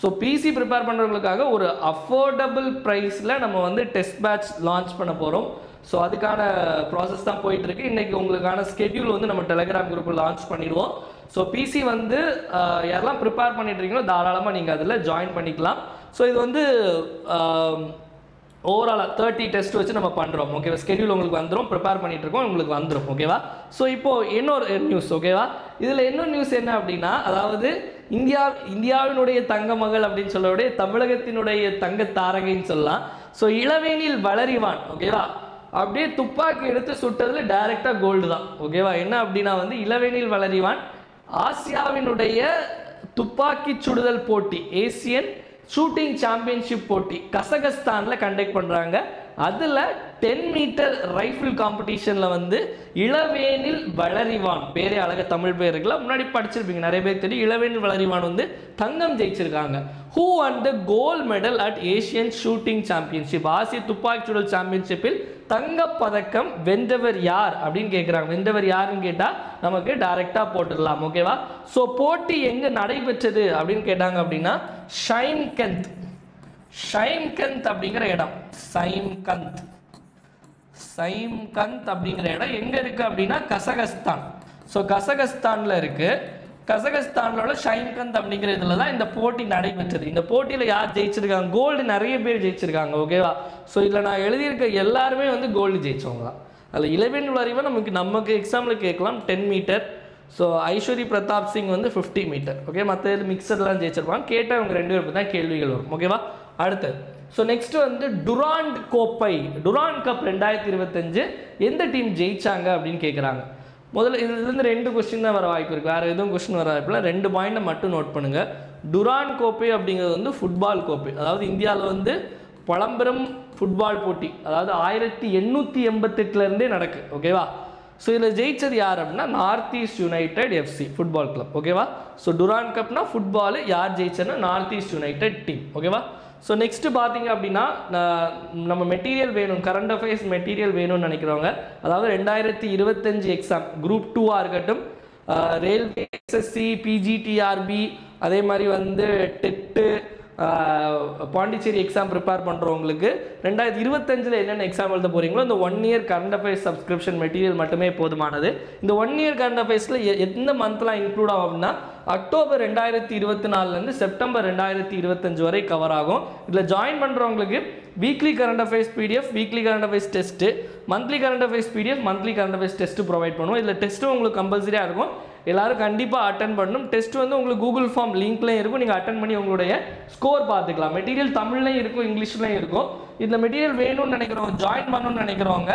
ஸோ பிசி ப்ரிப்பேர் பண்ணுறவங்களுக்காக ஒரு அஃபோர்டபுள் ப்ரைஸில் நம்ம வந்து டெஸ்ட் பேட்ச் லான்ச் பண்ண போகிறோம். ஸோ அதுக்கான ப்ராசஸ் தான் போயிட்டுருக்கு. இன்றைக்கி உங்களுக்கான ஸ்கெட்யூல் வந்து நம்ம டெலிகிராம் குரூப்பில் லான்ச் பண்ணிடுவோம். ஸோ பிசி வந்து யாரெல்லாம் ப்ரிப்பேர் பண்ணிட்டுருக்கீங்களோ தாராளமாக நீங்கள் அதில் ஜாயின் பண்ணிக்கலாம். ஸோ இது வந்து ஓவராலாக 30 டெஸ்ட் வச்சு நம்ம பண்ணுறோம் ஓகேவா. ஸ்கெட்யூல் உங்களுக்கு வந்துடும், ப்ரிப்பேர் பண்ணிட்டு இருக்கோம், உங்களுக்கு வந்துடும் ஓகேவா. ஸோ இப்போது இன்னொரு நியூஸ் ஓகேவா. இதில் இன்னொரு நியூஸ் என்ன அப்படின்னா, அதாவது இந்தியாவினுடைய தங்க மகள் அப்படின்னு சொல்லக்கூடிய தமிழகத்தினுடைய தங்க தாரகைன்னு சொல்லலாம். ஸோ இளவேனில் வளரிவான் ஓகேவா. அப்படியே துப்பாக்கி எடுத்து சுட்டதுல டைரெக்டாக கோல்டு தான் ஓகேவா. என்ன அப்படின்னா வந்து இளவேனில் வளரிவான் ஆசியாவினுடைய துப்பாக்கி சுடுதல் போட்டி ஏசியன் ஷூட்டிங் சாம்பியன்ஷிப் போட்டி கசகஸ்தானில் கண்டக்ட் பண்ணுறாங்க. அதில் 10 மீட்டர் ரைஃபிள் காம்படிஷனில் வந்து இளவேனில் வளரிவான், பேரே அழகாக தமிழ் பேர் இருக்குல்ல, முன்னாடி படிச்சிருப்பீங்க நிறைய பேர் தெரியும். இளவேனில் வளரிவான் வந்து தங்கம் ஜெயிச்சிருக்காங்க. Who won the gold medal at Asian shooting championship, ஆசிய துப்பாக்கி சுடல் சாம்பியன்ஷிப்பில் தங்கப்பதக்கம் வென்றவர் யார் அப்படின்னு கேட்குறாங்க. வென்றவர் யாருன்னு கேட்டால் நமக்கு டைரெக்டாக போட்டுடலாம் ஓகேவா. ஸோ போட்டி எங்கே நடைபெற்றது அப்படின்னு கேட்டாங்க அப்படின்னா ஷைம்கந்த் அப்படிங்கிற இடம். சைம்கந்த் அப்படிங்கிற இடம் எங்கே இருக்குது அப்படின்னா கசகஸ்தான். ஸோ கசகஸ்தானில் இருக்குது. கசகஸ்தானோட ஷைம்கந்த் அப்படிங்கிற இதில் தான் இந்த போட்டி நடைபெற்றது. இந்த போட்டியில் யார் ஜெயிச்சிருக்காங்க? கோல்டு நிறைய பேர் ஜெயிச்சிருக்காங்க ஓகேவா. ஸோ இதில் நான் எழுதியிருக்க எல்லாருமே வந்து கோல்டு ஜெயிச்சவங்க தான். அதில் இளவேனில் வளரிவான் நமக்கு எக்ஸாமில் கேட்கலாம் 10 மீட்டர். ஸோ ஐஸ்வரி பிரதாப் சிங் வந்து 50 மீட்டர் ஓகே. மற்ற மிக்சர்லாம் ஜெயிச்சிருப்பாங்க. கேட்டால் அவங்க 2 பேருக்கு தான் கேள்விகள் வரும் ஓகேவா. அடுத்து ஸோ நெக்ஸ்ட் வந்து டுராண்ட் கப் 2025 எந்த டீம் ஜெயிச்சாங்க அப்படின்னு கேட்குறாங்க. முதல்ல இதுலேருந்து 2 கொஸ்டின் தான் வர வாய்ப்பு இருக்குது, வேறு எதுவும் கொஸ்டின் வர வாய்ப்பு இல்லை. 2 பாயிண்ட்டை மட்டும் நோட் பண்ணுங்கள். டுராண்ட் கோப்பை அப்படிங்கிறது வந்து ஃபுட்பால் கோப்பை. அதாவது இந்தியாவில் வந்து பழம்பெரும் ஃபுட்பால் போட்டி, அதாவது 1888 நடக்கு ஓகேவா. ஸோ இதில் ஜெயிச்சது யார் அப்படின்னா north east united FC football club ஓகேவா. ஸோ டுராண்ட் கப்னா ஃபுட்பாலு, யார் ஜெயிச்சதுன்னா நார்த் ஈஸ்ட் யுனைடெட் டீம் ஓகேவா. ஸோ நெக்ஸ்ட்டு பார்த்தீங்க அப்படின்னா நம்ம மெட்டீரியல் வேணும், கரண்ட் அஃபேர்ஸ் மெட்டீரியல் வேணும்னு நினைக்கிறவங்க, அதாவது 2025 எக்ஸாம் குரூப் 2ஆக இருக்கட்டும், ரயில்வே, எஸ்எஸ்சி, பிஜிடிஆர்பி, அதே மாதிரி வந்து டெட்டு, பாண்டிச்சேரி எக்ஸாம் ப்ரிப்பேர் பண்ணுறவங்களுக்கு 2025 என்னென்ன எக்ஸாம் எழுத போகிறீங்களோ இந்த 1 year current affairs subscription material மட்டுமே போதுமானது. இந்த 1 இயர் கரண்ட் அஃபேர்ஸில் எந்த மந்த்லாம் இன்க்ளூட் ஆகும் அப்படின்னா அக்டோபர் 2024 செப்டம்பர் 2025 வரை கவர் ஆகும். இதில் ஜாயின் பண்ணுறவங்களுக்கு weekly current affairs PDF, weekly current affairs test, monthly current affairs PDF, monthly current affairs test provide பண்ணுவோம். இதில் டெஸ்ட்டும் உங்களுக்கு கம்பல்சரியாக இருக்கும், எல்லாரும் கண்டிப்பாக அட்டன் பண்ணணும். டெஸ்ட் வந்து உங்களுக்கு கூகுள் ஃபார்ம் லிங்க்லேயும் இருக்கும், நீங்கள் அட்டன் பண்ணி உங்களுடைய ஸ்கோர் பார்த்துக்கலாம். மெட்டீரியல் தமிழ்லையும் இருக்கும், இங்கிலீஷ்லையும் இருக்கும். இதில் மெட்டீரியல் வேணும்னு நினைக்கிறவங்க, ஜாயின் பண்ணணும்னு நினைக்கிறவங்க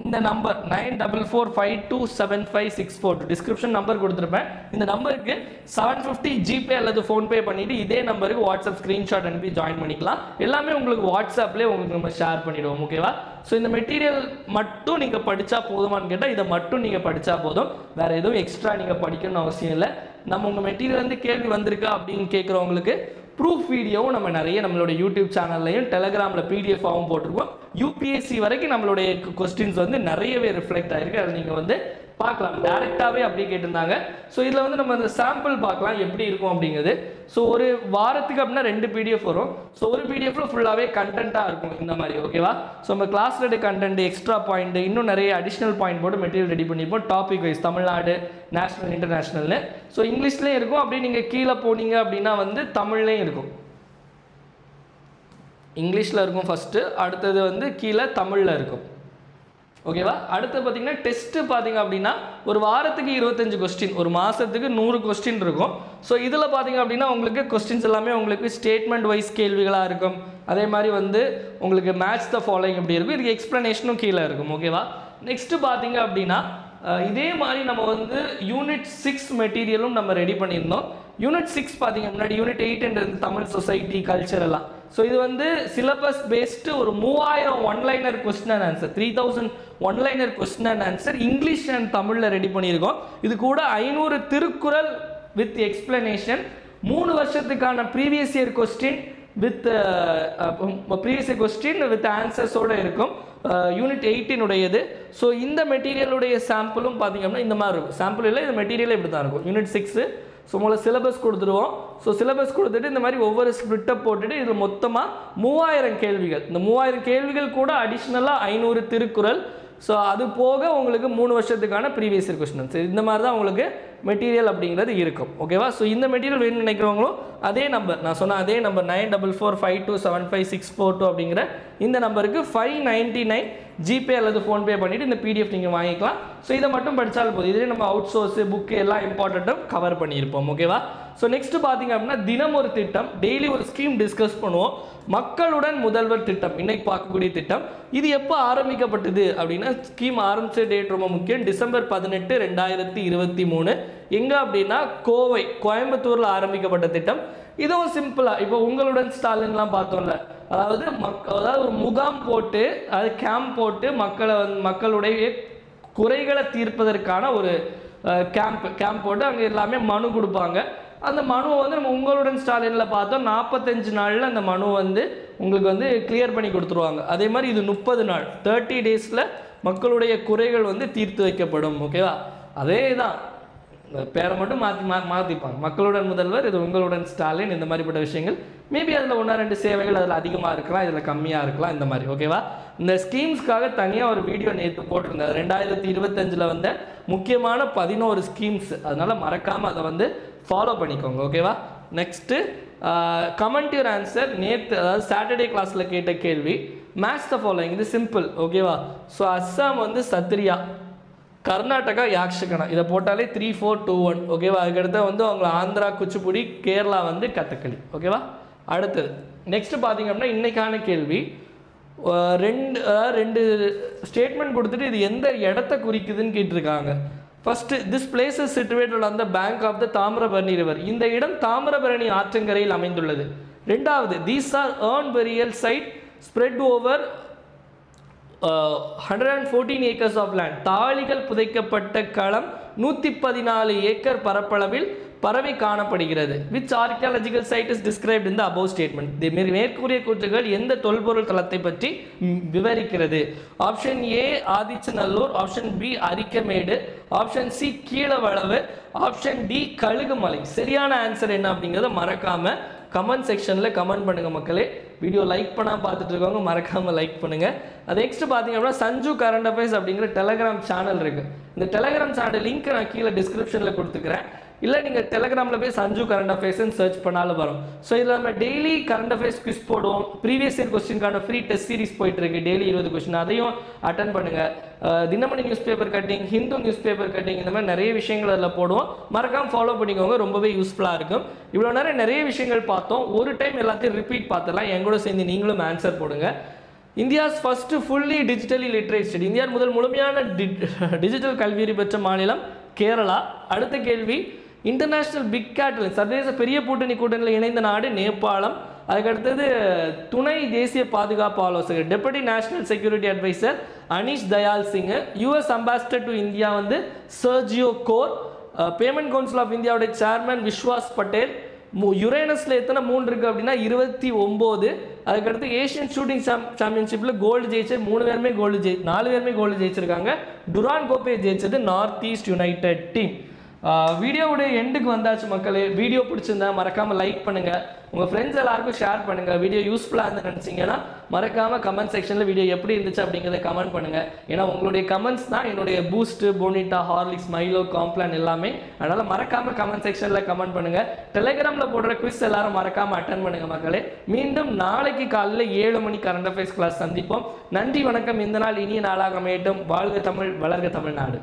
இந்த நம்பர் 9445275642 டிஸ்கிரிப்ஷன் நம்பர் கொடுத்துருப்பேன். இந்த நம்பருக்கு 750 ஜிபே அல்லது ஃபோன்பே பண்ணிட்டு இதே நம்பருக்கு வாட்ஸ்அப் ஸ்க்ரீன்ஷாட் அனுப்பி ஜாயின் பண்ணிக்கலாம். எல்லாமே உங்களுக்கு வாட்ஸ்அப்லேயே உங்களுக்கு நம்ம ஷேர் பண்ணிடுவோம். ஓகேவா? ஸோ இந்த மெட்டீரியல் மட்டும் நீங்கள் படித்தா போதுமான்னு கேட்டால் இதை மட்டும் நீங்கள் படித்தா போதும். வேறு எதுவும் எக்ஸ்ட்ரா நீங்கள் படிக்கணும்னு அவசியம் இல்லை. நம்ம உங்கள் மெட்டீரியல் வந்து கேள்வி வந்திருக்கா அப்படின்னு கேட்குறவங்களுக்கு ப்ரூஃப் வீடியோவும் நம்ம நிறைய நம்மளோட யூடியூப் சேனல்லையும் டெலகிராமில் பிடிஎஃபாகவும் போட்டிருக்கோம். யூபிஎஸ்சி வரைக்கும் நம்மளுடைய கொஸ்டின்ஸ் வந்து நிறையவே ரிஃப்ளெக்ட் ஆகிருக்கு. அதை நீங்கள் வந்து பார்க்கலாம். டேரெக்டாகவே அப்படி கேட்டிருந்தாங்க. ஸோ இதில் வந்து நம்ம அந்த சாம்பிள் பார்க்கலாம் எப்படி இருக்கும் அப்படிங்கிறது. ஸோ ஒரு வாரத்துக்கு அப்படின்னா 2 பிடிஎஃப் வரும். ஸோ ஒரு பிடிஎஃப்ல ஃபுல்லாகவே கண்டென்ட்டாக இருக்கும் இந்த மாதிரி. ஓகேவா? ஸோ நம்ம கிளாஸில் எடுக்க கண்டென்ட், எக்ஸ்ட்ரா பாயிண்ட், இன்னும் நிறைய அடிஷ்னல் பாயிண்ட் போட்டு மெட்டீரியல் ரெடி பண்ணியிருப்போம். டாபிக் வைஸ் தமிழ்நாடு, நேஷனல், இன்டர்நேஷ்னல்னு. ஸோ இங்கிலீஷ்லேயும் இருக்கும். அப்படி நீங்கள் கீழே போனீங்க அப்படின்னா வந்து தமிழ்லேயும் இருக்கும். இங்கிலீஷில் இருக்கும் ஃபஸ்ட்டு, அடுத்தது வந்து கீழே தமிழில் இருக்கும். ஓகேவா? அடுத்து பார்த்தீங்கன்னா டெஸ்ட்டு பார்த்தீங்க அப்படின்னா ஒரு வாரத்துக்கு 25 கொஸ்டின், ஒரு மாதத்துக்கு 100 கொஸ்டின் இருக்கும். ஸோ இதில் பார்த்தீங்க அப்படின்னா உங்களுக்கு கொஸ்டின்ஸ் எல்லாமே உங்களுக்கு ஸ்டேட்மெண்ட் வைஸ் கேள்விகளாக இருக்கும். அதே மாதிரி வந்து உங்களுக்கு மேட்ச் த ஃபாலோயிங் எப்படி இருக்கும், இதுக்கு எக்ஸ்ப்ளனேஷனும் கீழே இருக்கும். ஓகேவா? நெக்ஸ்ட்டு பார்த்தீங்க அப்படின்னா இதே மாதிரி நம்ம வந்து யூனிட் 6 மெட்டீரியலும் நம்ம ரெடி பண்ணியிருந்தோம். யூனிட் 6 பார்த்தீங்க முன்னாடி யூனிட் 8 இருந்து தமிழ், சொசைட்டி, கல்ச்சர் எல்லாம். ஸோ இது வந்து சிலபஸ் பேஸ்டு ஒரு 3000 one liner question and answer, 3000 one liner question and answer English and தமிழில் ரெடி பண்ணியிருக்கோம். இது கூட 500 திருக்குறள் வித் எக்ஸ்பிளனேஷன், 3 வருஷத்துக்கான ப்ரீவியஸ் இயர் கொஸ்டின் வித் ஆன்சர்ஸோடு இருக்கும். யூனிட் 18 உடையது. ஸோ இந்த மெட்டீரியலுடைய சாம்பிளும் பார்த்தீங்க அப்படின்னா இந்த மாதிரி இருக்கும். சாம்பிள் இல்லை, இந்த மெட்டீரியல் இப்படி தான் இருக்கும். யூனிட் 6 ஸோ உங்களுக்கு சிலபஸ் கொடுத்துருவோம். ஸோ சிலபஸ் கொடுத்துட்டு இந்த மாதிரி ஒவ்வொரு ஸ்பிளிட்டப் போட்டுட்டு இதில் மொத்தமாக 3000 கேள்விகள். இந்த 3000 கேள்விகள் கூட அடிஷ்னலாக 500 திருக்குறள். ஸோ அது போக உங்களுக்கு 3 வருஷத்துக்கான ப்ரீவியஸ் இயர் கொஸ்டின். சரி, இந்த மாதிரி தான் உங்களுக்கு மெட்டீரியல் அப்படிங்கிறது இருக்கும். ஓகேவா? ஸோ இந்த மெட்டீரியல் வேணும்னு நினைக்கிறவங்களும் அதே நம்பர், நான் சொன்ன அதே நம்பர் 9445275642 அப்படிங்கிற இந்த நம்பருக்கு 599 ஜிபே அல்லது ஃபோன்பே பண்ணிவிட்டு இந்த பிடிஎஃப் நீங்கள் வாங்கிக்கலாம். ஸோ இதை மட்டும் படித்தாலும் போதும். இதே நம்ம அவுட் சோர்ஸு, புக்கு எல்லாம் இம்பார்ட்டண்ட்டும் கவர் பண்ணியிருப்போம். ஓகேவா? ஸோ நெக்ஸ்ட் பார்த்தீங்க அப்படின்னா தினம் ஒரு திட்டம், டெய்லி ஒரு ஸ்கீம் டிஸ்கஸ் பண்ணுவோம். மக்களுடன் முதல்வர் திட்டம் இன்னைக்கு பார்க்கக்கூடிய திட்டம். இது எப்போ ஆரம்பிக்கப்பட்டது அப்படின்னா ஸ்கீம் ஆரம்பித்த டேட் ரொம்ப முக்கியம். டிசம்பர் 18, 2023. எங்கே அப்படின்னா கோயம்புத்தூரில் ஆரம்பிக்கப்பட்ட திட்டம். இதுவும் சிம்பிளாக இப்போ உங்களுடன் ஸ்டாலின்லாம் பார்த்தோம்ல, அதாவது ஒரு முகாம் போட்டு, அது கேம்ப் போட்டு மக்களுடைய குறைகளை தீர்ப்பதற்கான ஒரு கேம்ப் போட்டு அங்கே எல்லாமே மனு கொடுப்பாங்க. அந்த மனுவை வந்து நம்ம உங்களுடன் ஸ்டாலினில் பார்த்தோம் 45 நாளில் அந்த மனு வந்து உங்களுக்கு வந்து கிளியர் பண்ணி கொடுத்துருவாங்க. அதே மாதிரி இது 30 நாள், 30 டேஸில் மக்களுடைய குறைகள் வந்து தீர்த்து வைக்கப்படும். ஓகேவா? அதே தான், பேரை மட்டும் மாற்றிப்பாங்க. மக்களுடன் முதல்வர், இது உங்களுடன் ஸ்டாலின், இந்த மாதிரிப்பட்ட விஷயங்கள். மேபி அதில் 1-2 சேவைகள் அதில் அதிகமாக இருக்கலாம், இதில் கம்மியாக இருக்கலாம், இந்த மாதிரி. ஓகேவா? இந்த ஸ்கீம்ஸ்க்காக தனியாக ஒரு வீடியோ நேற்று போட்டிருந்தேன். 2025 வந்த முக்கியமான 11 ஸ்கீம்ஸ். அதனால் மறக்காமல் அதை வந்து ஃபாலோ பண்ணிக்கோங்க. ஓகேவா? Next comment your answer. நேற்று அதாவது சாட்டர்டே கிளாஸில் கேட்ட கேள்வி மேட்ச் த ஃபாலோயிங். இது சிம்பிள். ஓகேவா? ஸோ அஸ்ஸாம் வந்து சத்ரியா, கர்நாடகா யாக்ஷகனா, இதை போட்டாலே 3-4-2-1. ஓகேவா? அதுக்கடுத்து வந்து அவங்க ஆந்திரா குச்சிப்புடி, கேரளா வந்து கதகளி. ஓகேவா? அடுத்தது நெக்ஸ்ட் பார்த்தீங்க அப்படின்னா இன்னைக்கான கேள்வி 2 ஸ்டேட்மெண்ட் கொடுத்துட்டு இது எந்த இடத்த குறிக்குதுன்னு கேட்டிருக்காங்க. First, this place is situated on the bank of the Thamirabarani river. இந்த இடம் தாமிரபரணி ஆற்றங்கரையில் அமைந்துள்ளது. ரெண்டாவது, these are urn burial site spread over 114 acres of land. தாளிகள் புதைக்கப்பட்ட களம் 114 ஏக்கர் பரப்பளவில் பரவி காணப்படுகிறது. Which archaeological site is described in the above statement. மேற்கூறிய கூற்றுகள் எந்த தொல்பொருள் தளத்தை பற்றி விவரிக்கிறது? Option A Adichanallur, option B Arikamedu, option C Keezhavalavu, option D Kazhugumalai. சரியான ஆன்சர் என்ன அப்படிங்கிறத மறக்காம கமெண்ட் செக்ஷனில் கமெண்ட் பண்ணுங்கள் மக்களே. வீடியோ லைக் பண்ணால் பார்த்துட்டு இருக்கவங்க மறக்காமல் லைக் பண்ணுங்கள். அது நெக்ஸ்ட் பார்த்தீங்க அப்படின்னா சஞ்சு கரண்ட் அஃபேர்ஸ் அப்படிங்கிற டெலகிராம் சேனல் இருக்குது. இந்த டெலகிராம் சேனல் லிங்க் நான் கீழே டிஸ்கிரிப்ஷனில் கொடுத்துக்கிறேன். இல்லை நீங்கள் டெலகிராமில் போய் சஞ்சு கரண்ட் அஃபேர்ஸ்ன்னு சர்ச் பண்ணாலும் வரும். ஸோ இதில் நம்ம டெய்லி கரண்ட் அஃபேர்ஸ் குவிஸ் போடுவோம். ப்ரீவியஸ் இயர் கொஸ்டின்கான ஃப்ரீ டெஸ்ட் சீரிஸ் போயிட்டு இருக்கு. டெய்லி 20 கொஸ்டின், அதையும் அட்டன் பண்ணுங்கள். Dinamani news paper cutting, Hindu news paper cutting, இந்த மாதிரி நிறைய விஷயங்கள் அதில் போடுவோம். மறக்காமல் ஃபாலோ பண்ணிக்கோங்க, ரொம்பவே யூஸ்ஃபுல்லாக இருக்கும். இவ்வளோ நேரம் நிறைய விஷயங்கள் பார்த்தோம். ஒரு டைம் எல்லாத்தையும் ரிப்பீட் பார்த்துடலாம். என் கூட சேர்ந்து நீங்களும் ஆன்சர் போடுங்க. India's first fully digitally literate state. இந்தியாவின் முதல் முழுமையான டிஜிட்டல் கல்வியறி பெற்ற மாநிலம் கேரளா. அடுத்த கேள்வி, இன்டர்நேஷனல் பிக் கேட்டில் சர்வதேச பெரிய கூட்டணியில் இணைந்த நாடு நேபாளம். அதுக்கடுத்தது துணை தேசிய பாதுகாப்பு ஆலோசகர் deputy national security adviser Anish Dayal Singh. US ambassador to India வந்து Sergio Gor. Payment council of இந்தியாவுடைய சேர்மன் விஸ்வாஸ் பட்டேல். யுரேனஸில் எத்தனை மூன் இருக்குது அப்படின்னா 29. அதுக்கடுத்து ஏஷியன் ஷூட்டிங் சாம்பியன்ஷிப்பில் கோல்டு ஜெயிச்சு 4 பேருமே கோல்டு ஜெயிச்சிருக்காங்க. டுரான் கோப்பையை ஜெயிச்சது நார்த் ஈஸ்ட் யுனைடெட் டீம். வீடியோவுடைய எண்டுக்கு வந்தாச்சு மக்களே. வீடியோ பிடிச்சிருந்தா மறக்காமல் லைக் பண்ணுங்கள், உங்கள் ஃப்ரெண்ட்ஸ் எல்லாருக்கும் ஷேர் பண்ணுங்கள். வீடியோ யூஸ்ஃபுல்லாக இருந்து நினச்சிங்கன்னா மறக்காமல் கமெண்ட் செக்ஷனில் வீடியோ எப்படி இருந்துச்சு அப்படிங்கிறத கமெண்ட் பண்ணுங்கள். ஏன்னா உங்களுடைய கமெண்ட்ஸ் தான் என்னுடைய பூஸ்ட்டு, போனிட்டா, ஹார்லிக்ஸ், மைலோ, காம்ப்ளான் எல்லாமே. அதனால் மறக்காமல் கமெண்ட் செக்ஷனில் கமெண்ட் பண்ணுங்கள். டெலிகிராமில் போடுற குவிஸ் எல்லாரும் மறக்காமல் அட்டன் பண்ணுங்கள் மக்களே. மீண்டும் நாளைக்கு காலையில் 7 மணி கரண்ட் அஃபேர்ஸ் கிளாஸ் சந்திப்போம். நன்றி, வணக்கம். இந்த நாள் இனிய நாளாக அமையட்டும். வாழ்க தமிழ், வளர்க தமிழ்நாடு.